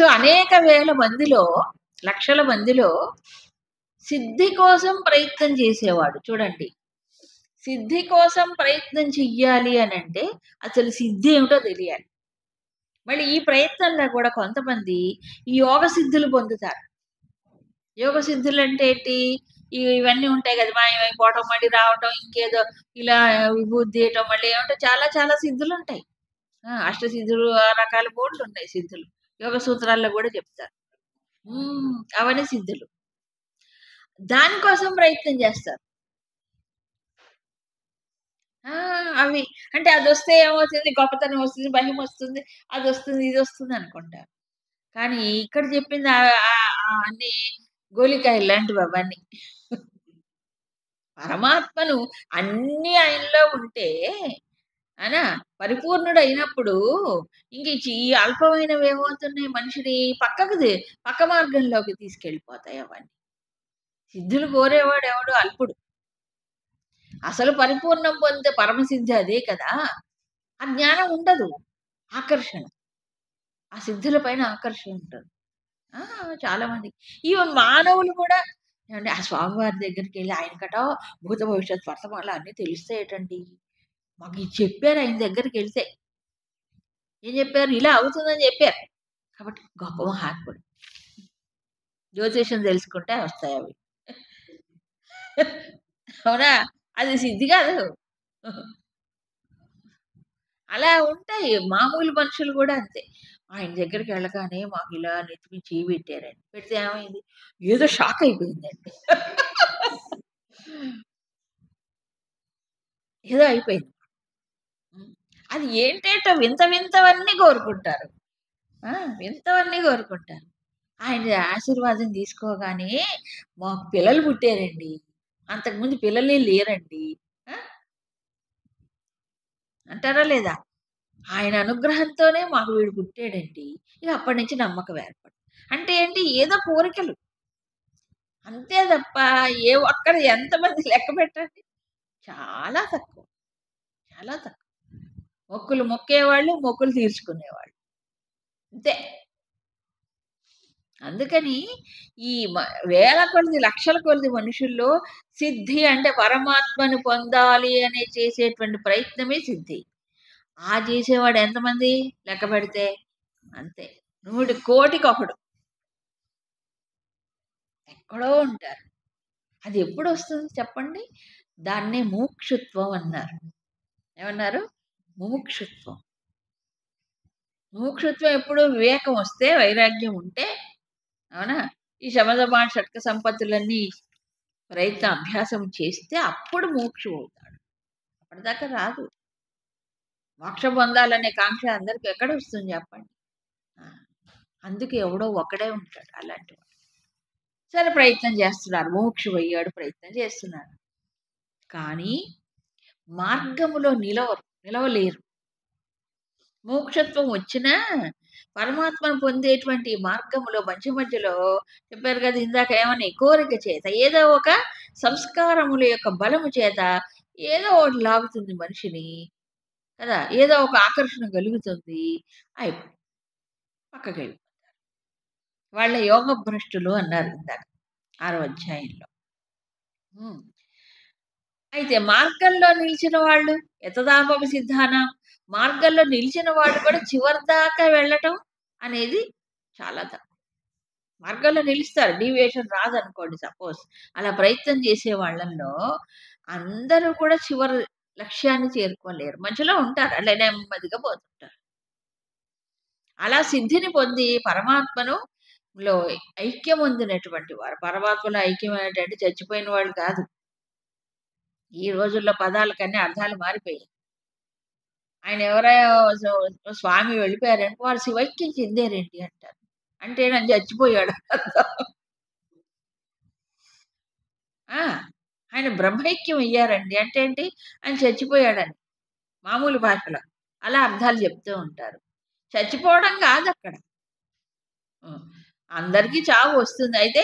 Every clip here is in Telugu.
సో అనేక వేల మందిలో, లక్షల మందిలో సిద్ధి కోసం ప్రయత్నం చేసేవాడు. చూడండి, సిద్ధి కోసం ప్రయత్నం చెయ్యాలి అనంటే అసలు సిద్ధి ఏమిటో తెలియాలి. మళ్ళీ ఈ ప్రయత్నంలో కూడా కొంతమంది ఈ యోగ సిద్ధులు పొందుతారు. యోగ సిద్ధులంటే ఏంటి? ఇవన్నీ ఉంటాయి కదా! మాయమైపోవటం, మళ్ళీ రావటం, ఇంకేదో ఇలా విభూది తీయటం, మళ్ళీ ఏమంటే చాలా చాలా సిద్ధులుంటాయి. అష్టసిద్ధులు, ఆ రకాల బోలెడుంటాయి సిద్ధులు. యోగ సూత్రాల్లో గూడా చెప్తారు. అవన్నీ సిద్ధులు. దానికోసం ప్రయత్నం చేస్తారు. అవి అంటే అదొస్తే ఏమవుతుంది? గొప్పతనం వస్తుంది, మహిమొస్తుంది, అదొస్తుంది, ఇదొస్తుంది అనుకుంటారు. కానీ ఇక్కడ చెప్పింది అన్నీ గోలికాయలు లాంటివి అవన్నీ. పరమాత్మను అన్నీ ఆయనలో ఉంటే అనా పరిపూర్ణుడయినప్పుడు ఇంక ఈ అల్పమైనవి ఏమవుతున్నాయి, మనిషిని పక్క మార్గంలోకి తీసుకెళ్ళిపోతాయి అవన్నీ. సిద్ధులు కోరేవాడు ఎవడు అల్పుడు. అసలు పరిపూర్ణం పొందే పరమసిద్ధి అదే కదా! ఆ జ్ఞానం ఉండదు. ఆకర్షణ. ఆ సిద్ధుల పైన ఆకర్షణ ఉంటది. చాలా మందికి. ఈవెన్ మానవులు కూడా ఏవండీ ఆ స్వామివారి దగ్గరికెళ్ళి ఆయనకట భూత భవిష్యత్ వర్తమానాలు అన్నీ తెలుస్తాయటండి. మాకు ఇది చెప్పారు ఆయన దగ్గరికెళ్తే. ఏం చెప్పారు? ఇలా అవుతుందని చెప్పారు. కాబట్టి గొప్ప మహాత్ముడు. జ్యోతిష్యం తెలుసుకుంటే వస్తాయవి. అవునా? అది సిద్ధి కాదు. అలా ఉంటాయి. మామూలు మనుషులు గూడా అంతే. ఆయన దగ్గరికి వెళ్ళగానే మాకు ఇలా నెత్తి మీద చెయ్యి పెట్టారండి. పెడితే ఏమైంది? ఏదో షాక్ అయిపోయిందండి. ఏదో అయిపోయింది. అది ఏంటేంటో వింత వింతవన్నీ కోరుకుంటారు. వింతవన్నీ కోరుకుంటారు. ఆయన ఆశీర్వాదం తీసుకోగానే మాకు పిల్లలు పుట్టారండి. అంతకుముందు పిల్లలే లేరండి. ఆ! అంటారా లేదా? ఆయన అనుగ్రహంతోనే మాకు వీడు పుట్టాడండి. ఇక అప్పటినుంచి నమ్మకం ఏర్పడింది. అంటే ఏంటి? ఏదో కోరికలు. అంతే తప్ప అక్కడ ఎంతమంది లెక్క పెట్టండి. చాలా తక్కువ. చాలా తక్కువ. మొక్కులు మొక్కేవాళ్ళు, మొక్కులు తీర్చుకునేవాళ్ళు. అంతే. అందుకని ఈ వేల కొలది, లక్షల కొలది మనుషుల్లో సిద్ధి అంటే పరమాత్మను పొందాలి అనే చేసేటువంటి ప్రయత్నమే సిద్ధి. చేసేవాడు ఎంతమంది లెక్క పెడితే? అంతే. 100,00,00,000 ఎక్కడో ఉంటారు. అది ఎప్పుడొస్తుంది చెప్పండి? దాన్నే ముముక్షుత్వం అన్నారు. ఏమన్నారు? ముముక్షుత్వం. ముముక్షుత్వం ఎప్పుడు? వివేకం వస్తే, వైరాగ్యం ఉంటే, అవునా? ఈ శమదమాన షట్క సంపత్తులన్నీ అభ్యాసం చేస్తే అప్పుడు మోక్షుడవుతాడు. అప్పటిదాకా రాదు. మోక్షం పొందాలనే కాంక్ష అందరికి ఎక్కడొస్తుంది చెప్పండి? అందుకే ఎవడో ఒక్కడే ఉంటాడు అలాంటి వాడు. సరే ప్రయత్నం చేస్తున్నారు. ముముక్షువయ్యాడు, ప్రయత్నం చేస్తున్నారు. కానీ మార్గములో నిలవలేరు. మోక్షత్వం వచ్చినా పరమాత్మను పొందేటువంటి మార్గములో మధ్యలో చెప్పారు కదా ఇందాక ఏమని, కోరిక చేత, ఏదో ఒక సంస్కారముల యొక్క బలము చేత ఏదో ఒకటి లాగుతుంది మనిషిని కదా! ఏదో ఒక ఆకర్షణ కలుగుతుంది. పక్కకెళ్ళిపోతారు. వాళ్ళ యోగ భ్రష్టులు అన్నారు ఇందాక 6వ అధ్యాయంలో. అయితే మార్గంలో నిలిచిన వాళ్ళు యతదాపమి సిద్ధానం, మార్గంలో నిలిచిన వాళ్ళు కూడా చివరి దాకా వెళ్ళటం అనేది చాలా తక్కువ. మార్గంలో నిలుస్తారు. Deviation రాదనుకోండి suppose. అలా ప్రయత్నం చేసే వాళ్ళల్లో అందరూ కూడా చివరి లక్ష్యాన్ని చేరుకోలేరు. మధ్యలో ఉంటారు. అలా నెమ్మదిగా పోతుంటారు. అలా సిద్ధిని పొంది పరమాత్మను లో ఐక్యం పొందినటువంటి వారు. పరమాత్మలో ఐక్యం ఏంటంటే చచ్చిపోయిన వాళ్ళు కాదు. ఈ రోజుల్లో పదాలకన్నీ అర్థాలు మారిపోయాయి. ఆయన స్వామి వెళ్ళిపోయారంటే వారు శివైక్యం చెందారేంటి అంటారు. అంటే ఆయన చచ్చిపోయాడు అర్థం. ఆయన బ్రహ్మైక్యం అయ్యారండి అంటే ఏంటి? ఆయన చచ్చిపోయాడని మామూలు భాషలో. అలా అర్థాలు చెప్తూ ఉంటారు. చచ్చిపోవడం కాదక్కడ. అందరికీ చావు వస్తుంది. అయితే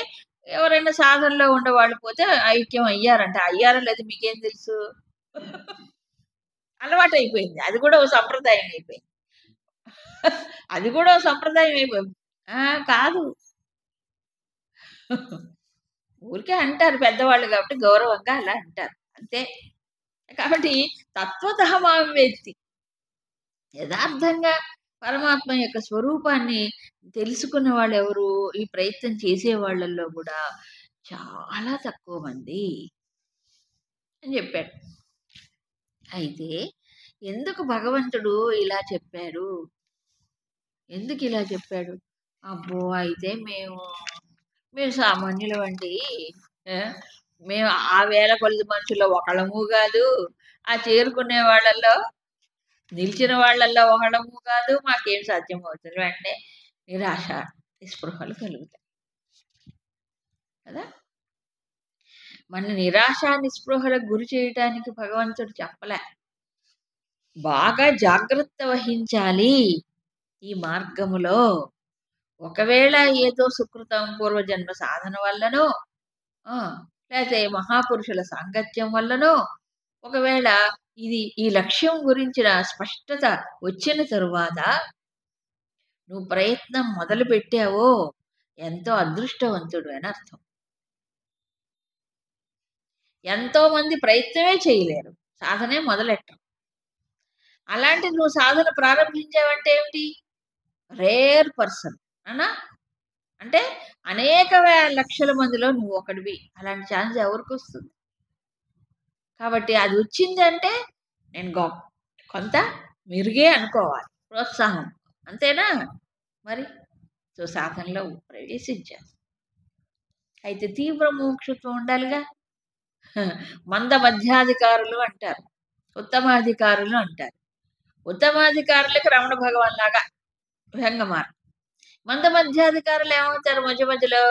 ఎవరైనా సాధనలో ఉండేవాళ్ళు పోతే ఐక్యం అయ్యారంట. అయ్యారో లేదో మీకేం తెలుసు? అలవాటయిపోయింది. అది కూడా ఓ సంప్రదాయం అయిపోయింది. అది కూడా ఓ సంప్రదాయం అయిపోయింది. ఆ! కాదు. ఊరికే అంటారు పెద్దవాళ్ళు కాబట్టి గౌరవంగా అలా అంటారు. అంతే. కాబట్టి తత్వతః మాం వేత్తి. యదార్థంగా పరమాత్మ యొక్క స్వరూపాన్ని తెలుసుకున్న వాళ్ళెవరు? ఈ ప్రయత్నం చేసే వాళ్ళల్లో గూడా చాలా తక్కువ మంది అని జెప్పాడు. అయితే ఎందుకు భగవంతుడు ఇలా చెప్పారు? ఎందుకిలా చెప్పాడు? అబ్బో! అయితే మేము సామాన్యులమండి. ఆ! మేము ఆ వేల కొలది మనుషుల్లో ఒకళ్ళము గాదు. ఆ చేరుకునే వాళ్ళల్లో, నిలిచిన వాళ్ళల్లో ఒకళ్ళము కాదు. మాకేం సాధ్యమవుతుంది. వెంటనే నిరాశ, నిస్పృహలు కలుగుతాయి. కదా! మన నిరాశ, నిస్పృహలకు గురి చేయటానికి భగవంతుడు చెప్పలే. బాగా జాగ్రత్త వహించాలి ఈ మార్గములో. ఒకవేళ ఏదో సుకృతం పూర్వజన్మ సాధన వల్లనో, ఆ! లేతే మహాపురుషుల సాంగత్యం వల్లనో, ఒకవేళ ఈ లక్ష్యం గురించిన స్పష్టత వచ్చిన తరువాత నువ్వు ప్రయత్నం మొదలుపెట్టావో ఎంతో అదృష్టవంతుడు అని అర్థం. ఎంతోమంది ప్రయత్నమే చేయలేరు. సాధనే మొదలెట్టరు. అలాంటిది నువ్వు సాధన ప్రారంభించావంటే ఏమిటి? Rare person. అవునా? అంటే అనేక లక్షల మందిలో నువ్వు ఒకడివి. అలాంటి ఛాన్స్ ఎవరికొస్తుంది? కాబట్టి అది వచ్చిందంటే నేను కొంత మెరుగే అనుకోవాలి. ప్రోత్సాహం. అంతేనా? మరి సో, సాధనలో ప్రవేశించాను. అయితే తీవ్ర ముముక్షుత్వం ఉండాలిగా. మంద మధ్యాధికారులు అంటారు. ఉత్తమాధికారులు అంటారు. ఉత్తమాధికారులకి రమణ భగవాన్ లాగా విహంగ మార్గం. మంద మధ్యాధికారులు ఏమవుతారు మధ్య మధ్యలో?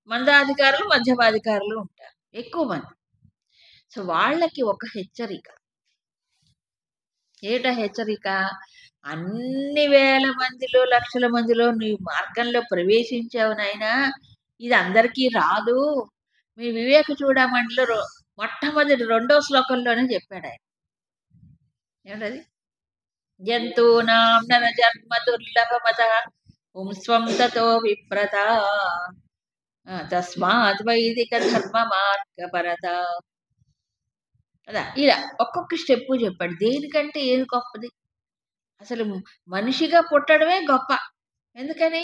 మందాధికారులు, మధ్యమాధికారులు ఉంటారు. ఎక్కువ మంది. సో, వాళ్ళకి ఒక హెచ్చరిక. ఏటా హెచ్చరిక? అన్ని వేల మందిలో, లక్షల మందిలో నీ మార్గంలో ప్రవేశించావు నాయనా! ఇది అందరికీ రాదు. మీ వివేక చూడమణిలో మొట్టమొదటి రెండో శ్లోకంలోనే చెప్పాడాయన. ఏమిటది? జంతూనాం నరజన్మ దుర్లభమతః పుంస్త్వం తతో విప్రతా తస్మాత్ వైదిక ధర్మ మార్గపరత. కదా! ఇలా ఒక్కొక్క స్టెప్పు చెప్పాడు. దేనికంటే ఏది గొప్పది? అసలు మనిషిగా పుట్టడమే గొప్ప. ఎందుకని?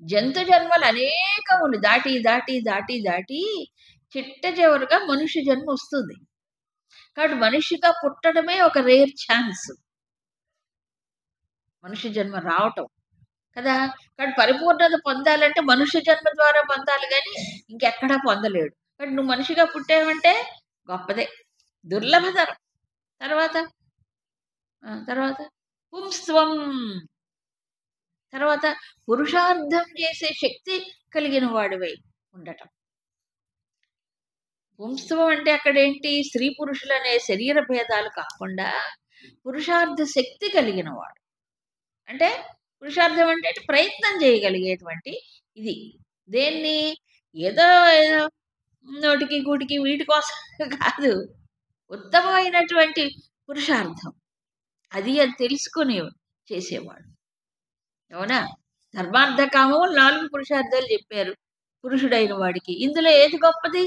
జంతు జన్మలు అనేకములు దాటి, దాటి, దాటి, దాటి చిట్ట చివరగా మనుష్య జన్మ వస్తుంది. కాబట్టి మనిషిగా పుట్టడమే ఒక రేర్ ఛాన్స్. మనుష్య జన్మ రావటం. కదా! కాబట్టి పరిపూర్ణత పొందాలంటే మనుష్య జన్మ ద్వారా పొందాలి గానీ ఇంకెక్కడా పొందలేడు. కాబట్టి నువ్వు మనిషిగా పుట్టావంటే గొప్పదే. దుర్లభతరం. తర్వాత తర్వాత పుంస్త్వం. తర్వాత పురుషార్థం చేసే శక్తి కలిగిన వాడివై ఉండటం. పుంస్త్వం అంటే అక్కడేంటి? స్త్రీ పురుషులనే శరీర భేదాలు కాకుండా పురుషార్థ శక్తి కలిగిన వాడు. అంటే పురుషార్థం అంటే ప్రయత్నం చేయగలిగేటువంటి ఇది. దేన్ని? ఏదో ఏదో నోటికి, కూటికి వీటి కోసం కాదు. ఉత్తమమైనటువంటి పురుషార్థం. అది తెలుసుకొని చేసేవాడు. అవునా? ధర్మార్థ కామములు 4 పురుషార్థాలు చెప్పారు పురుషుడైన వాడికి. ఇందులో ఏది గొప్పది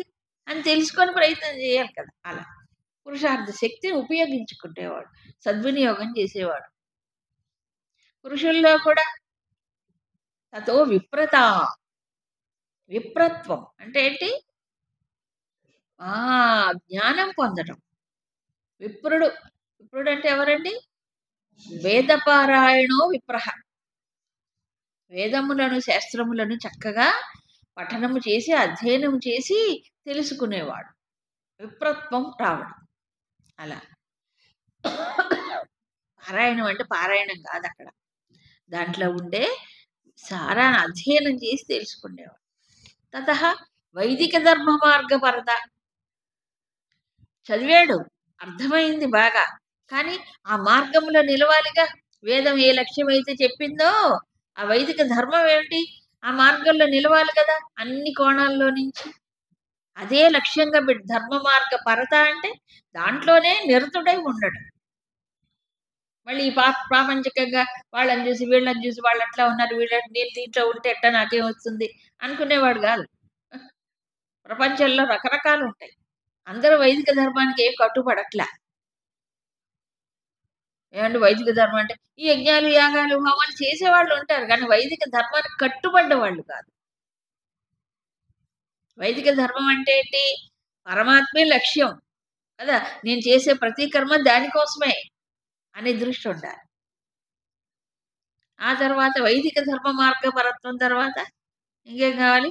అని తెలుసుకొని ప్రయత్నం చేయాలి కదా! అలా. పురుషార్థ శక్తిని ఉపయోగించుకునేవాడు. సద్వినియోగం చేసేవాడు. పురుషుల్లో కూడా తతో విప్రత. విప్రత్వం అంటే ఏంటి? జ్ఞానం పొందడం. విప్రుడు. విప్రుడంటే ఎవరండి? వేదపారాయణో విప్రః. వేదములను, శాస్త్రములను చక్కగా పఠనము చేసి, అధ్యయనం చేసి తెలుసుకునేవాడు. విప్రత్వం రావడం. అలా. పారాయణం అంటే పారాయణం కాదక్కడ. దాంట్లో ఉండే సారాన్ని అధ్యయనం చేసి తెలుసుకునేవాడు. తతః వైదిక ధర్మ మార్గపరత. చదివాడు. అర్థమైంది బాగా. కానీ ఆ మార్గంలో నిలవాలిగా. వేదం ఏ లక్ష్యమైతే చెప్పిందో ఆ వైదిక ధర్మం ఏమిటి? ఆ మార్గంలో నిలవాలి కదా! అన్ని కోణాల్లో నుంచి. అదే లక్ష్యంగా పెట్టి ధర్మ మార్గ పరత అంటే దాంట్లోనే నిరతుడై ఉండడం. మళ్ళీ ఈ ప్రాపంచికంగా వాళ్ళని చూసి, వీళ్ళని చూసి వాళ్ళు అట్లా ఉన్నారు. నేను దీంట్లో ఉంటే ఎట్టా నాకేమొస్తుంది అనుకునేవాడు గాదు. ప్రపంచంలో రకరకాలుంటాయి. అందరూ వైదిక ధర్మానికి ఏం కట్టుబడట్లా. ఏవండీ వైదిక ధర్మం అంటే, ఈ యజ్ఞాలు, యాగాలు, హోమాలు చేసేవాళ్ళు ఉంటారు. కానీ వైదిక ధర్మానికి కట్టుబడ్డ వాళ్ళు కాదు. వైదిక ధర్మం అంటే ఏంటి? పరమాత్మే లక్ష్యం కదా! నేను చేసే ప్రతి కర్మ దానికోసమే అనే దృష్టి ఉండాలి. ఆ తర్వాత వైదిక ధర్మ మార్గపరత్వం తర్వాత ఇంకేం కావాలి?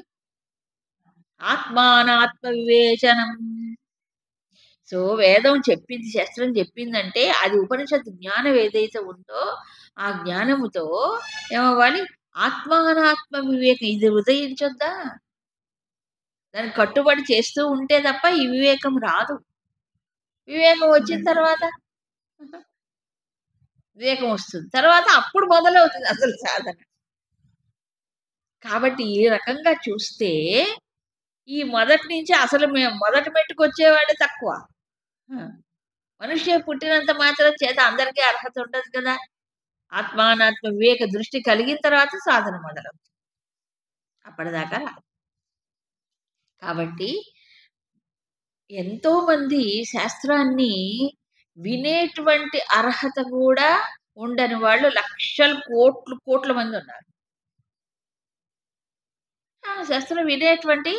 ఆత్మానాత్మ వివేచనం. సో, వేదం చెప్పింది, శాస్త్రం చెప్పిందంటే అది ఉపనిషత్తు జ్ఞానం ఏదైతే ఉందో, ఆ జ్ఞానముతో ఏమవ్వాలి? ఆత్మానాత్మ వివేకం ఇది ఉదయించొద్దా? దానికి కట్టుబడి చేస్తూ ఉంటే తప్ప ఈ వివేకం రాదు. వివేకం వచ్చిన తర్వాత వివేకం వస్తుంది. తర్వాత అప్పుడు మొదలవుతుంది అసలు సాధన. కాబట్టి ఈ రకంగా చూస్తే ఈ మొదటి నుంచి అసలు మేము మొదటి మెట్టుకొచ్చేవాడే తక్కువ. ఆ! మనిషి పుట్టినంత మాత్రం చేత అందరికీ అర్హత ఉండదు కదా! ఆత్మానాత్మ వివేక దృష్టి కలిగిన తర్వాత సాధన మొదలవుతుంది. అప్పటిదాకా రాదు. కాబట్టి ఎంతోమంది శాస్త్రాన్ని వినేటువంటి అర్హత కూడా ఉండని వాళ్ళు లక్షల కోట్ల మంది ఉన్నారు. శాస్త్రం వినేటువంటి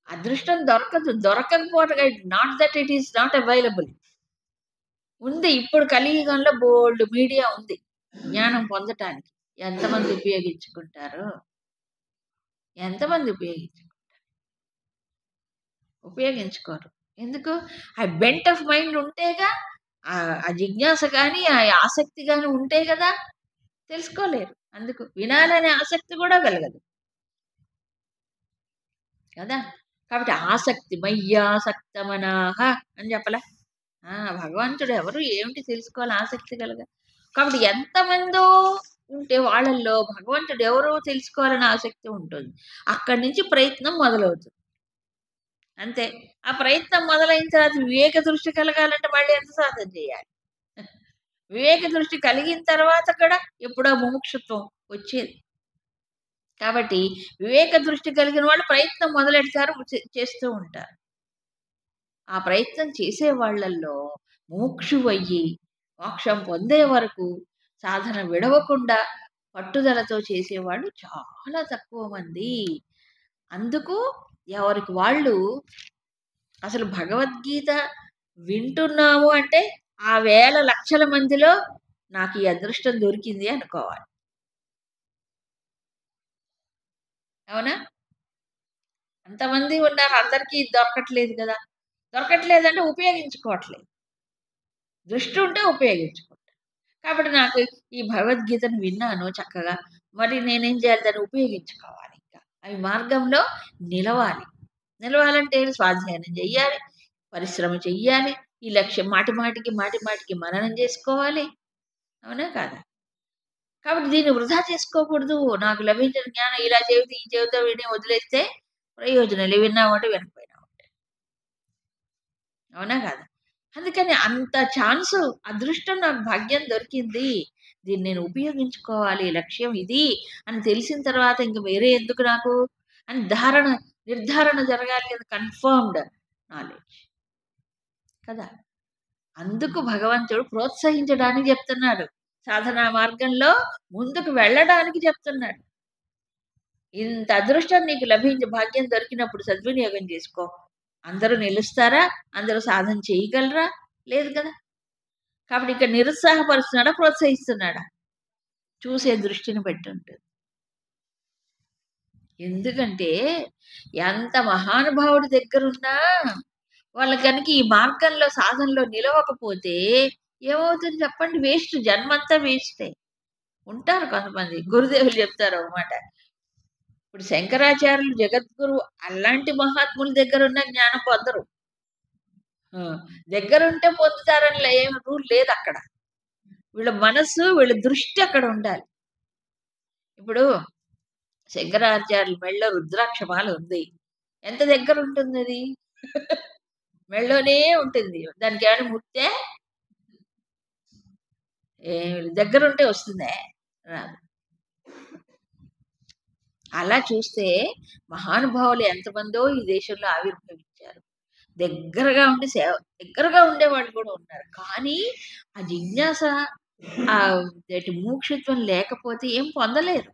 అదృష్టం దొరకదు. దొరకకపోవటం not that it is not available. ఉంది. ఇప్పుడు కలియుగంలో బోలెడు మీడియా ఉంది. జ్ఞానం పొందటానికి. ఎంతమంది ఉపయోగించుకుంటారు? ఎంతమంది ఉపయోగించుకోరు. ఎందుకు? ఆ బెంట్ ఆఫ్ మైండ్ ఉంటేగా, ఆ జిజ్ఞాస గాని, ఆ ఆసక్తి గాని ఉంటే గదా! తెలుసుకోలేరు. అందుకు వినాలనే ఆసక్తి కూడా కలగదు. కదా! కాబట్టి ఆసక్తి మయ్యాసక్తమనాహ అని చెప్పలా? భగవంతుడు ఎవరు? ఏమిటి తెలుసుకోవాలి ఆసక్తి కాబట్టి ఎంతమందో ఉంటే వాళ్ళల్లో భగవంతుడు ఎవరో తెలుసుకోవాలని ఆసక్తి ఉంటుంది. అక్కడి నుంచి ప్రయత్నం మొదలవుతుంది. అంతే. ఆ ప్రయత్నం మొదలైన తర్వాత వివేక దృష్టి కలగాలంటే మళ్ళీ ఎంత సాధన చేయాలి? వివేక దృష్టి కలిగిన తర్వాత కూడా ఎప్పుడో ముముక్షుత్వం వచ్చేది. కాబట్టి వివేక దృష్టి కలిగిన వాళ్ళు ప్రయత్నం మొదలెడతారు, చేస్తూ ఉంటారు. ఆ ప్రయత్నం చేసే వాళ్ళల్లో ముముక్షువయ్యి మోక్షం పొందే వరకు సాధన విడవకుండా పట్టుదలతో చేసేవాళ్ళు చాలా తక్కువ మంది. అందుకు ఎవరికి వాళ్ళు అసలు భగవద్గీత వింటున్నాము అంటే ఆ వేల లక్షల మందిలో నాకు ఈ అదృష్టం దొరికింది అనుకోవాలి. అవునా? అంతమంది ఉన్నారు. అందరికీ దొరకట్లేదు కదా! దొరకట్లేదంటే ఉపయోగించుకోవట్లేదు. దృష్టి ఉంటే ఉపయోగించుకుంటా. కాబట్టి నాకు ఈ భగవద్గీతను విన్నాను చక్కగా. మరి నేనేం చేయాలి? దాన్ని ఉపయోగించుకోవాలి ఇంకా. అవి మార్గంలో నిలవాలి. నిలవాలంటే స్వాధ్యాయనం చెయ్యాలి, పరిశ్రమ చెయ్యాలి. ఈ లక్ష్యం మాటి మాటికి మననం చేసుకోవాలి. అవునా కాదా? కాబట్టి దీన్ని వృధా చేసుకోకూడదు. నాకు లభించిన జ్ఞానం ఇలా చెబితే, ఈ చెవితో విని వదిలేస్తే ప్రయోజనం లేదు. విన్నామంటే వినకపోయినామంటే. అవునా కాదా? అందుకని అంత ఛాన్సు, అదృష్టం నాకు భాగ్యం దొరికింది. దీన్ని నేను ఉపయోగించుకోవాలి. లక్ష్యం ఇది అని తెలిసిన తర్వాత ఇంక వేరే ఎందుకు నాకు అని నిర్ధారణ జరగాలి కదా! Confirmed knowledge. కదా! అందుకు భగవంతుడు ప్రోత్సహించడానికి చెప్తున్నాడు. సాధనా మార్గంలో ముందుకు వెళ్ళడానికి చెప్తున్నాడు. ఇంత అదృష్టం నీకు భాగ్యం దొరికినప్పుడు సద్వినియోగం చేసుకో. అందరూ నిలుస్తారా? అందరూ సాధన చేయగలరా? లేదు కదా! కాబట్టి ఇక్కడ నిరుత్సాహపరుస్తున్నాడా? ప్రోత్సహిస్తున్నాడా? చూసే దృష్టిని బట్టి ఉంటుంది. ఎందుకంటే ఎంత మహానుభావుడి దగ్గరున్నా వాళ్ళకి గనుక ఈ మార్గంలో సాధనలో నిలవకపోతే ఏమవుతుంది చెప్పండి? వేస్ట్. జన్మంతా వేస్టే. ఉంటారు కొంతమంది. గురుదేవులు చెప్తారు ఒక మాట. ఇప్పుడు శంకరాచార్యులు జగద్గురు అలాంటి మహాత్ముల దగ్గరున్న జ్ఞానం పొందరు. దగ్గరుంటే పొందుతారని ఏం రూల్ లేదక్కడ. వీళ్ళ మనస్సు, వీళ్ళ దృష్టి అక్కడ ఉండాలి. ఇప్పుడు శంకరాచార్యుల మెడలో రుద్రాక్ష మాల ఉంది. ఎంత దగ్గరుంటుందది? మెడలోనే ఉంటుంది. దానికేమైనా ముడితే దగ్గరుంటే వస్తుందే? రాదు. అలా చూస్తే మహానుభావులు ఎంతమందో ఈ దేశంలో ఆవిర్భవించారు. దగ్గరగా ఉండి దగ్గరగా ఉండేవాళ్ళు కూడా ఉన్నారు. కానీ ఆ జిజ్ఞాస ముముక్షుత్వం లేకపోతే ఏం పొందలేరు.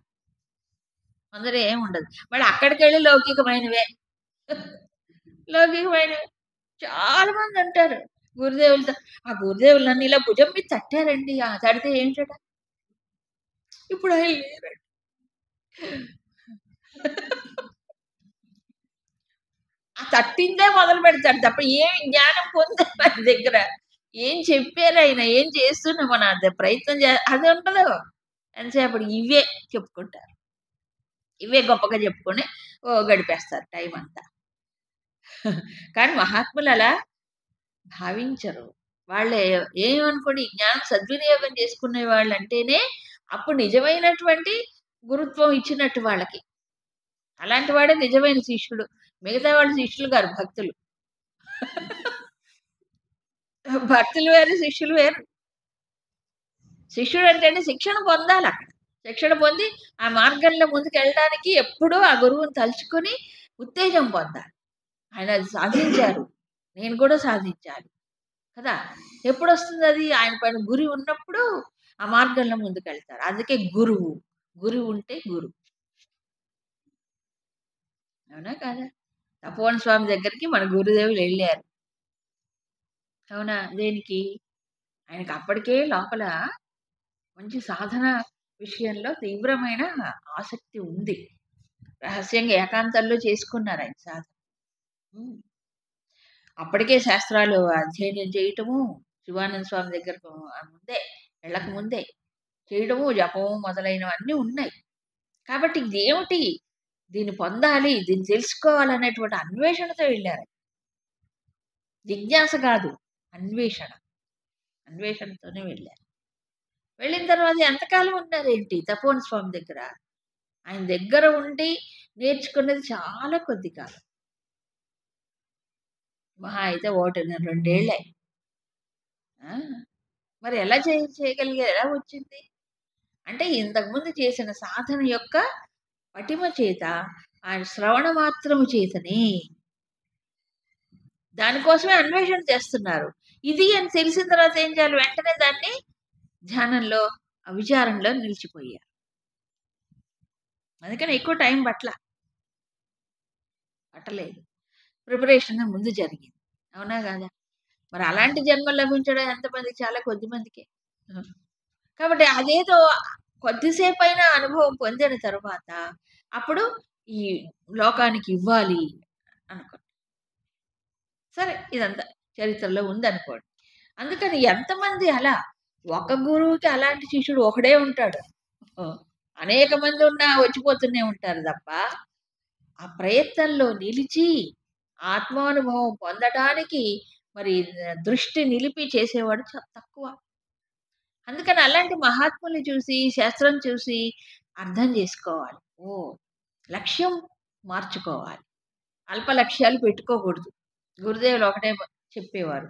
అందులో ఏముండదు. మళ్ళీ అక్కడికెళ్ళి లౌకికమైనవే. లౌకికమైనవే. చాలా మంది అంటారు. గురుదేవులతో ఆ గురుదేవులు నన్ను ఇలా భుజం మీద తట్టారండి. తడితే ఏంటట? ఇప్పుడు ఆయన లేరండి. ఆ తట్టిందే మొదలు పెడతాడు తప్ప ఏమి జ్ఞానం పొందారు ఆయన దగ్గర. ఏం చెప్పారు ఆయన? ఏం చేస్తున్నాం మన ప్రయత్నం అది ఉండదు. ఎంతసేపటికి ఇవే చెప్పుకుంటారు. ఇవే గొప్పగా చెప్పుకొని గడిపేస్తారు టైం అంతా. కానీ మహాత్ములు అలా భావించరు. వాళ్ళే ఏమనుకోండి ఈ జ్ఞానం సద్వినియోగం చేసుకునే వాళ్ళంటేనే అప్పుడు నిజమైనటువంటి గురుత్వం ఇచ్చినట్టు వాళ్ళకి. అలాంటి వాడే నిజమైన శిష్యుడు. మిగతా వాళ్ళు శిష్యులు గారు భక్తులు. భక్తులు వేరు, శిష్యులు వేరు. శిష్యుడు అంటే శిక్షణ పొందాలక్కడ. శిక్షణ పొంది ఆ మార్గంలో ముందుకెళ్ళడానికి ఎప్పుడూ ఆ గురువుని తలుచుకొని ఉత్తేజం పొందాలి. ఆయన అది సాధించారు. నేను కూడా సాధించాలి. కదా! ఎప్పుడొస్తుందది? ఆయన పైన గురి ఉన్నప్పుడు ఆ మార్గంలో ముందుకెళ్తారు. అందుకే గురువు. గురువు ఉంటే గురు. అవునా కాదా? తపోవన స్వామి దగ్గరికి మన గురుదేవులు ఎళ్ళారు. అవునా? దేనికి? ఆయనకి అప్పటికే లోపల మంచి సాధన విషయంలో తీవ్రమైన ఆసక్తి ఉంది. రహస్యంగా ఏకాంతంలో చేసుకున్నారాయన సాధన. హ్మ్. అప్పటికే శాస్త్రాలు అధ్యయనం చేయటము, శివానంద స్వామి దగ్గరకు ముందే వెళ్ళక ముందే చేయడము, జపము మొదలైనవన్నీ ఉన్నాయి. కాబట్టి ఇదేమిటి? దీన్ని పొందాలి, దీన్ని తెలుసుకోవాలనేటువంటి అన్వేషణతో వెళ్ళారు. జిజ్ఞాస కాదు, అన్వేషణ. అన్వేషణతోనే వెళ్ళారు. వెళ్ళిన తర్వాత ఎంతకాలం ఉన్నారేంటి తపోవన స్వామి దగ్గర? ఆయన దగ్గర ఉండి నేర్చుకున్నది చాలా కొద్ది కాలం. మహా అయితే 1.5, 2 ఏళ్ళే. ఆ! మరి ఎలా చేయగలిగారు? ఎలా వచ్చింది? అంటే ఇంతకుముందు చేసిన సాధన యొక్క పటిమ చేత, ఆయన శ్రవణ మాత్రము చేతనే. దానికోసమే అన్వేషణ చేస్తున్నారు. ఇది అని తెలిసిన తర్వాత ఏం చేయాలి? వెంటనే దాన్ని ధ్యానంలో, విచారంలో నిలిచిపోయారు. అందుకని ఎక్కువ టైం పట్టలేదు. ప్రిపరేషన్ ముందు జరిగింది. అవునా కాదా? మరి అలాంటి జన్మలు లభించడం ఎంతమందికి? చాలా కొద్ది మందికే. కాబట్టి అదేదో కొద్దిసేపైనా అనుభవం పొందిన తరువాత అప్పుడు ఈ లోకానికి ఇవ్వాలి అనుకో. సరే ఇదంతా చరిత్రలో ఉందనుకోండి. అందుకని ఎంతమంది అలా ఒక గురువుకి అలాంటి శిష్యుడు ఒకడే ఉంటాడు. అనేక మంది ఉన్నా వచ్చిపోతూనే ఉంటారు తప్ప, ఆ ప్రయత్నంలో నిలిచి ఆత్మానుభవం పొందటానికి మరి దృష్టి నిలిపి చేసేవాడు చాలా తక్కువ. అందుకని అలాంటి మహాత్ముల్ని చూసి, శాస్త్రం చూసి అర్థం చేసుకోవాలి. ఓహ్! లక్ష్యం మార్చుకోవాలి. అల్ప లక్ష్యాలు పెట్టుకోకూడదు. గురుదేవులు ఒకటే చెప్పేవారు.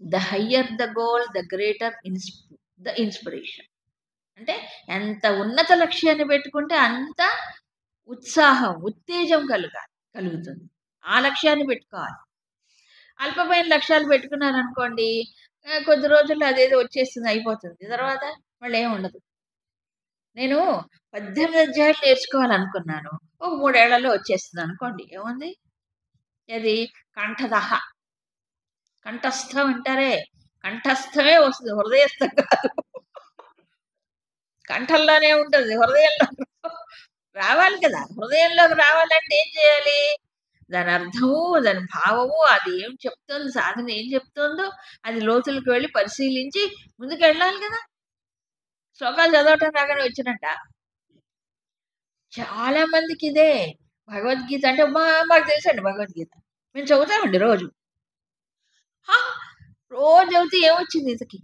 The higher the goal, the greater the inspiration. అంటే ఎంత ఉన్నత లక్ష్యాన్ని పెట్టుకుంటే అంత ఉత్సాహం, ఉత్తేజం కలుగుతుంది. ఆ లక్ష్యాన్ని పెట్టుకోవాలి. అల్పమైన లక్ష్యాలు పెట్టుకున్నారనుకోండి, కొద్ది రోజుల్లో అదేదో వచ్చేస్తుంది, అయిపోతుంది. తర్వాత మళ్ళీ ఏముండదు. నేను 18 అధ్యాయాలు నేర్చుకోవాలనుకున్నాను. ఒక 3 ఏళ్లలో వచ్చేస్తుందనుకోండి. ఏముంది? ఏది? కంఠదహ. కంఠస్థం అంటారే, కంఠస్థమే వస్తుంది. హృదయస్థం కాదు. కంఠంలోనే ఉంటుంది. హృదయంలో రావాలి కదా! హృదయంలోకి రావాలంటే ఏం చేయాలి? దాని అర్థము, దాని భావము, అది ఏం చెప్తుంది, సాధన ఏం చెప్తుందో అది లోతులకు వెళ్లి పరిశీలించి ముందుకెళ్ళాలి కదా! శ్లోకాలు చదవటం రాగానే వచ్చినట్టా? చాలా మందికి ఇదే. భగవద్గీత అంటే మాకు తెలుసండి భగవద్గీత. మేము చదువుతామండి రోజు. హా! రోజు చదివితే ఏమొచ్చింది ఇంతకి?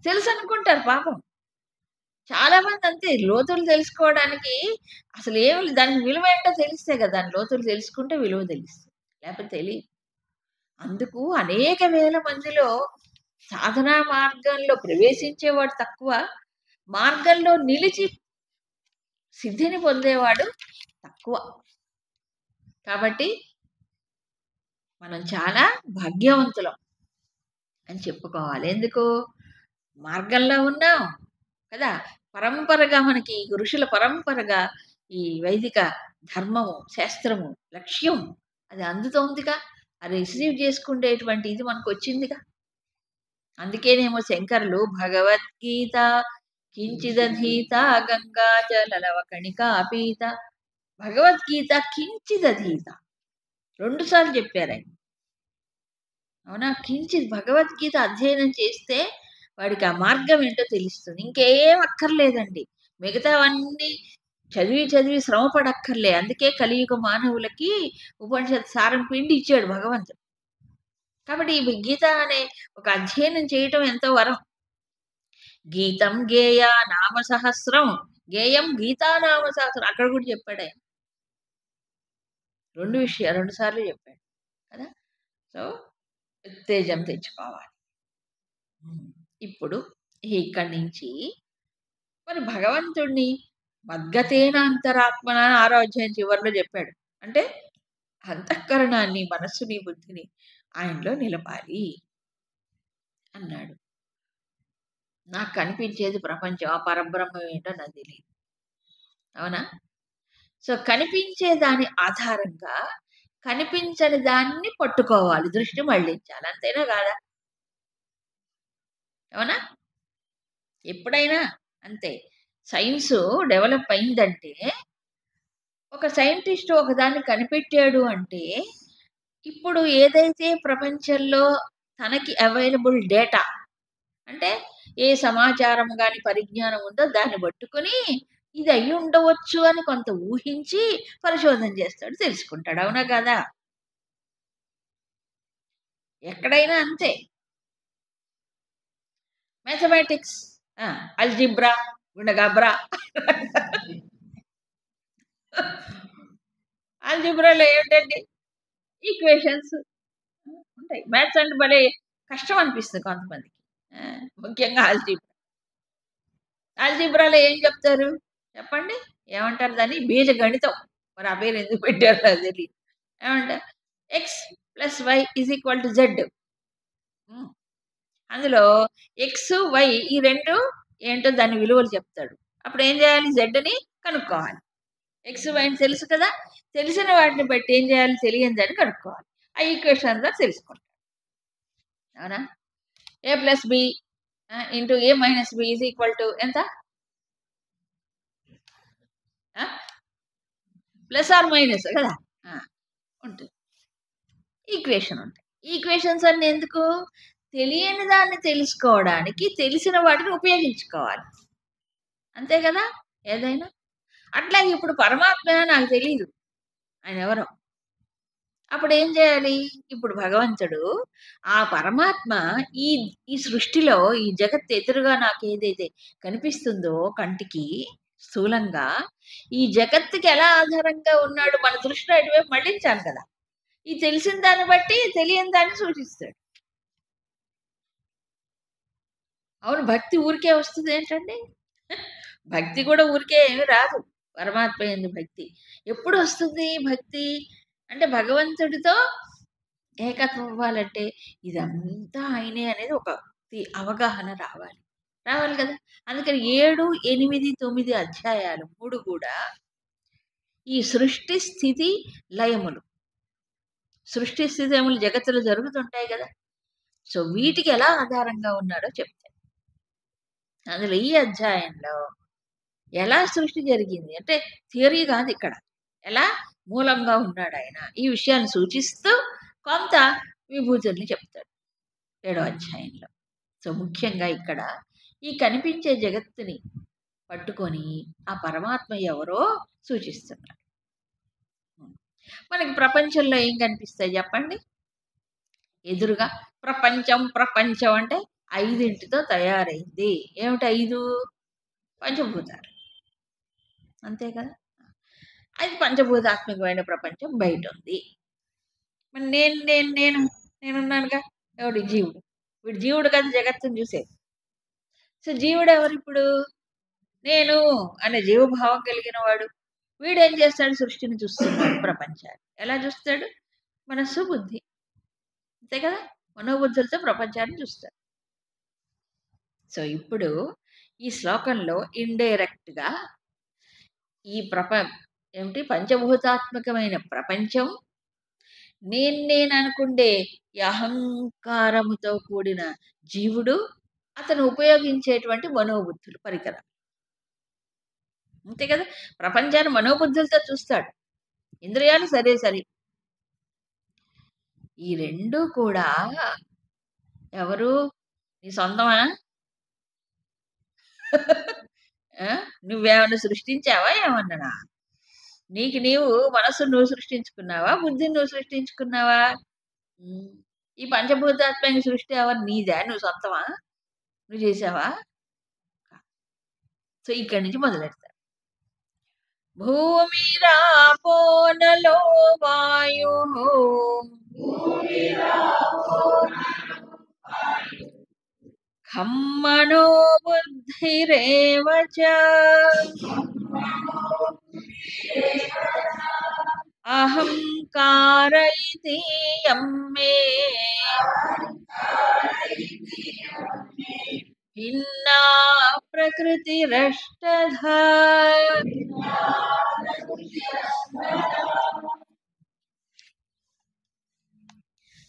తెలుసనుకుంటారు పాపం. చాలా మంది అంతే. లోతులు తెలుసుకోవడానికి అసలు ఏమి దానికి విలువేంటో తెలిస్తే కదా! దాని లోతులు తెలుసుకుంటే విలువ తెలుస్తుంది. లేకపోతే తెలీదు. అందుకు అనేక వేల మందిలో సాధనా మార్గంలో ప్రవేశించేవాడు తక్కువ, మార్గంలో నిలిచి సిద్ధిని పొందేవాడు తక్కువ. కాబట్టి మనం చాలా భాగ్యవంతులం అని చెప్పుకోవాలి. ఎందుకు? మార్గంలో ఉన్నాం కదా! పరంపరగా మనకి ఋషుల పరంపరగా ఈ వైదిక ధర్మము, శాస్త్రము, లక్ష్యం అది అందుతోందిగా. అది రిసీవ్ చేసుకునేటువంటి ఇది మనకొచ్చిందిగా. అందుకేనేమో శంకరులు భగవద్గీత కించిదధీత గంగాజలలవ కణికాపీత, భగవద్గీత కించిదధీత 2 సార్లు చెప్పారాయన. అవునా? కించిత్ భగవద్గీత అధ్యయనం చేస్తే వాడికి ఆ మార్గం ఏంటో తెలుస్తుంది. ఇంకేం అక్కర్లేదండి. మిగతావన్నీ చదివి శ్రమ పడక్కర్లే. అందుకే కలియుగ మానవులకి ఉపనిషత్ సారం పిండి ఇచ్చాడు భగవంతుడు. కాబట్టి ఈ గీత అనే ఒక అధ్యయనం చేయటం ఎంతో వరం. గీతం గేయ నామ సహస్రం, గేయం గీతా నామ సహస్రం అక్కడ కూడా చెప్పాడు ఆయన. 2 సార్లు చెప్పాడు కదా. సో ఉత్తేజం తెచ్చుకోవాలి. ఇప్పుడు ఇక్కడి నుంచి మరి భగవంతుణ్ణి మద్గతేన అంతరాత్మన 6వ అధ్యాయం చివరిలో చెప్పాడు. అంటే అంతఃకరణాన్ని, మనస్సుని, బుద్ధిని ఆయనలో నిలపాలి అన్నాడు. నాకు కనిపించేది ప్రపంచం, ఆ పరబ్రహ్మం ఏంటో నాకు తెలియదు. అవునా? సో కనిపించే దాని ఆధారంగా కనిపించని దాన్ని పట్టుకోవాలి, దృష్టి మళ్ళించాలి. అంతేనా కాదా? అవునా? ఎప్పుడైనా అంతే. సైన్స్ డెవలప్ అయిందంటే, ఒక సైంటిస్ట్ ఒకదాన్ని కనిపెట్టాడు అంటే, ఇప్పుడు ఏదైతే ప్రపంచంలో తనకి అవైలబుల్ డేటా అంటే ఏ సమాచారం గాని, పరిజ్ఞానం ఉందో దాన్ని పట్టుకొని ఇది అయ్యి ఉండవచ్చు అని కొంత ఊహించి పరిశోధన చేస్తాడు, తెలుసుకుంటాడు. అవునా కదా? ఎక్కడైనా అంతే. మ్యాథమెటిక్స్, అల్జిబ్రా, గుండగబ్రా అల్జిబ్రాలో ఏంటండి? ఈక్వేషన్స్ ఉంటాయి. మ్యాథ్స్ అంటే భలే కష్టం అనిపిస్తుంది కొంతమందికి. ముఖ్యంగా ఆల్జీబ్రాలో ఏం చెప్తారు చెప్పండి? ఏమంటారు దాన్ని? బీజగణితం. మరి ఆ పేరు ఎందుకు పెట్టారో నాకు తెలీదు. ఏమంటారు? X plus Y is equal to Z. అందులో ఎక్స్, వై ఈ 2 ఏంటో దాని విలువలు చెప్తాడు. అప్పుడు ఏం చేయాలి? జెడ్‌ని కనుక్కోవాలి. ఎక్స్, వై అని తెలుసు కదా! తెలిసిన వాటిని బట్టి ఏం చేయాలి? తెలియనిదాన్ని కనుక్కోవాలి. ఆ ఈక్వేషన్ ద్వారా తెలుసుకుంటాం. అవునా? A plus B into A minus B is equal to ఎంత? ప్లస్ ఆర్ మైనస్ కదా! ఉంటుంది. ఈక్వేషన్ ఉంటాయి. ఈక్వేషన్స్ అన్నీ ఎందుకు? తెలియని దాన్ని తెలుసుకోవడానికి తెలిసిన వాటిని ఉపయోగించుకోవాలి. అంతే కదా! ఏదైనా. అట్లాగే ఇప్పుడు పరమాత్మ నాకు తెలీదు. ఆయన ఎవరో. అప్పుడు ఏం చేయాలి? ఇప్పుడు భగవంతుడు ఆ పరమాత్మ ఈ ఈ సృష్టిలో ఈ జగత్తు ఎదురుగా నాకేదైతే కనిపిస్తుందో కంటికి స్థూలంగా, ఈ జగత్తుకి ఎలా ఆధారంగా ఉన్నాడు మన దృష్టిని అటువైపు మళ్ళించాలి కదా! ఈ తెలిసిన దాన్ని బట్టి తెలియని దాన్ని సూచిస్తాడు. అవును. భక్తి ఊరికే వస్తది ఏంటండి? భక్తి కూడా ఊరికే ఏమి రాదు. పరమాత్మ యందు భక్తి. ఎప్పుడు వస్తుంది భక్తి? అంటే భగవంతుడితో ఏకత్వం అవ్వాలంటే ఇదంతా ఆయనే అనేది ఒక అవగాహన రావాలి. రావాలి కదా! అందుకని 7, 8, 9 అధ్యాయాలు 3 కూడా ఈ సృష్టి, స్థితి, లయములు. సృష్టి, స్థితి, లయములు జగత్తులో జరుగుతుంటాయి కదా! సో వీటికి ఎలా ఆధారంగా ఉన్నాడో చెప్తాడు. అందులో ఈ అధ్యాయంలో ఎలా సృష్టి జరిగింది అంటే థియరీ కాదు ఇక్కడ. ఎలా మూలంగా ఉన్నాడు ఆయన. ఈ విషయాన్ని సూచిస్తూ కొంత విభూతుల్ని చెప్తాడు 7వ అధ్యాయంలో. సో ముఖ్యంగా ఇక్కడ ఈ కనిపించే జగత్తుని పట్టుకొని ఆ పరమాత్మ ఎవరో సూచిస్తున్నాడు. మనకి ప్రపంచంలో ఏం కనిపిస్తాయి చెప్పండి? ఎదురుగా ప్రపంచం ప్రపంచం అంటే 5తో తయారైంది. ఏమిటి 5? పంచభూతాలు. అంతే కదా! అది పంచభూతాత్మకమైన ప్రపంచం బయట ఉంది. మరి నేను నేనున్నానుగా. ఎవడు జీవుడు. వీడు జీవుడు కదా జగత్తుని చూసేది. సో, జీవుడు ఎవరిప్పుడు? నేను అనే జీవభావం కలిగిన వాడు. వీడేం చేస్తాడు? సృష్టిని చూస్తున్నాడు, ప్రపంచాన్ని. ఎలా చూస్తాడు? మనస్సు, బుద్ధి. అంతే కదా! మనోబుద్ధులతో ప్రపంచాన్ని చూస్తాడు. సో, ఇప్పుడు ఈ శ్లోకంలో ఇండైరెక్ట్‌గా ఈ ఏమిటి పంచభూతాత్మకమైన ప్రపంచం, నేననుకుండే ఈ అహంకారముతో కూడిన జీవుడు, అతను ఉపయోగించేటువంటి మనోబుద్ధులు, పరికరాలు. అంతే కదా! ప్రపంచాన్ని మనోబుద్ధులతో చూస్తాడు. ఇంద్రియాలు సరే. ఈ 2 కూడా ఎవరు? నీ సొంతమా? ఆ! నువ్వేమన్నా సృష్టించావా ఏమన్నానా? నీకు నీవు మనస్సును నువ్వు సృష్టించుకున్నావా? బుద్ధిని నువ్వు సృష్టించుకున్నావా? హ్మ్. ఈ పంచభూతాత్మక సృష్టి ఎవరు? నీదా? నువ్వు సొంతమా? నువ్వు చేసావా? సో, ఇక్కడి నుంచి మొదలెడతారు. భూమిరాపో నలో వాయుః ఖం మనో బుద్ధిరేవ చ అహంకార ఇతీయం మే భిన్నా ప్రకృతిరష్టధా.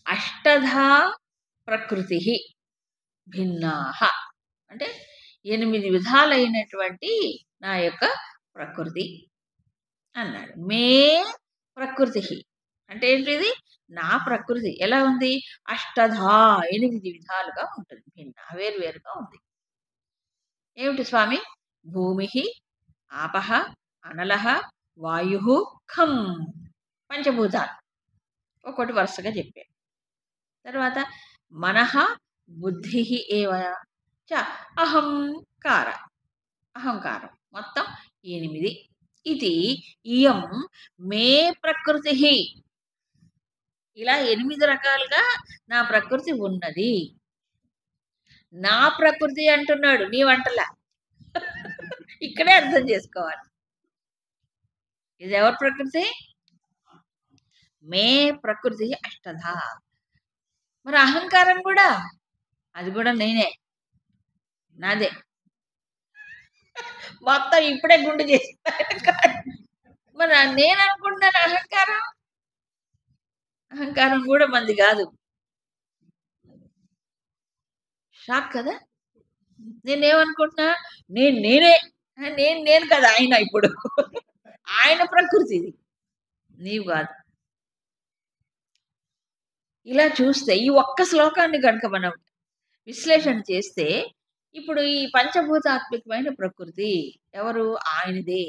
అష్టధా ప్రకృతి భిన్నాః అంటే 8 విధాలైనటువంటి నా యొక్క ప్రకృతి అన్నాడు. మే ప్రకృతి అంటే ఏంటిది? నా ప్రకృతి ఎలా ఉంది? అష్టధా 8 విధాలుగా ఉంటుంది. భిన్న వేరువేరుగా ఉంది. ఏమిటి స్వామి? భూమి, ఆపః, అనలః, వాయుః, ఖం పంచభూతాలు. ఒక్కొక్కటి వరుసగా చెప్పారు. తర్వాత మనః, బుద్ధి ఏవ చ అహంకారం మొత్తం 8. ఇది ఇయం మే ప్రకృతి. ఇలా 8 రకాలుగా నా ప్రకృతి ఉన్నది. నా ప్రకృతి అంటున్నాడు, నీ వంటలా. ఇక్కడే అర్థం చేసుకోవాలి. ఇది ఎవరి ప్రకృతి? మే ప్రకృతి అష్టధా. మరి అహంకారం కూడా, అది కూడా నేనే, నాదే. మొత్తం ఇప్పుడే గుండు చేసి మరి నేను అనుకుంటున్నాను అహంకారం కూడా మంది కాదు. షాక్ కదా! నేనేమనుకుంటున్నా? నేనే నేను కదా ఆయన. ఇప్పుడు ఆయన ప్రకృతి ఇది, నీవు కాదు. ఇలా చూస్తే ఈ ఒక్క శ్లోకాన్ని కనుక మనం విశ్లేషణ చేస్తే, ఇప్పుడు ఈ పంచభూతాత్మకమైన ప్రకృతి ఎవరు? ఆయనదే.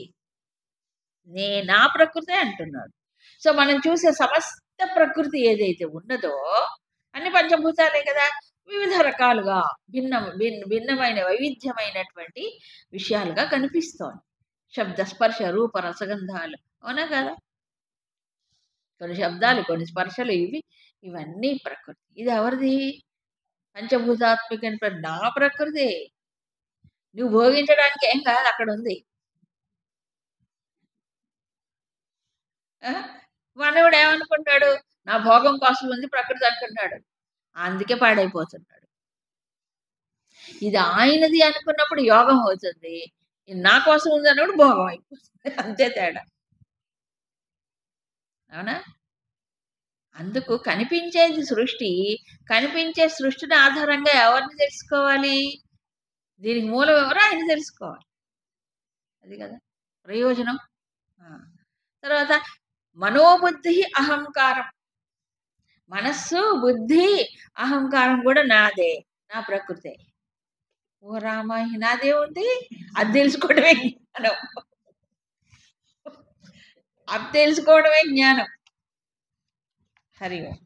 నా ప్రకృతే అంటున్నాడు. సో, మనం చూసే సమస్త ప్రకృతి ఏదైతే ఉన్నదో అన్ని పంచభూతాలే కదా! వివిధ రకాలుగా భిన్నమైన వైవిధ్యమైనటువంటి విషయాలుగా కనిపిస్తోంది. శబ్ద, స్పర్శ, రూప, రసగంధాలు. అవునా కదా! కొన్ని శబ్దాలు, కొన్ని స్పర్శలు, ఇవన్నీ ప్రకృతి. ఇది ఎవరిది? పంచభూతాత్మక నా ప్రకృతి. నువ్వు భోగించడానికి ఏం కాదు, అక్కడ ఉంది. మనవుడు ఏమనుకుంటాడు? నా భోగం కోసం ఉంది ప్రకృతి అంటున్నాడు. అందుకే పాడైపోతున్నాడు. ఇది ఆయనది అనుకున్నప్పుడు యోగం అవుతుంది. ఇది నా కోసం ఉంది అన్నప్పుడు భోగం అయిపోతుంది. అంతే తేడా. అవునా? అందుకు కనిపించేది సృష్టి. కనిపించే సృష్టిని ఆధారంగా ఎవరిని తెలుసుకోవాలి? దీనికి మూలం ఎవరో ఆయన తెలుసుకోవాలి. అది కదా ప్రయోజనం. తర్వాత మనోబుద్ధి, అహంకారం. మనస్సు, బుద్ధి, అహంకారం కూడా నాదే, నా ప్రకృతే. ఓ రామ, నాదే ఉంది. అది తెలుసుకోవడమే జ్ఞానం. అది తెలుసుకోవడమే జ్ఞానం. హరి ఓం.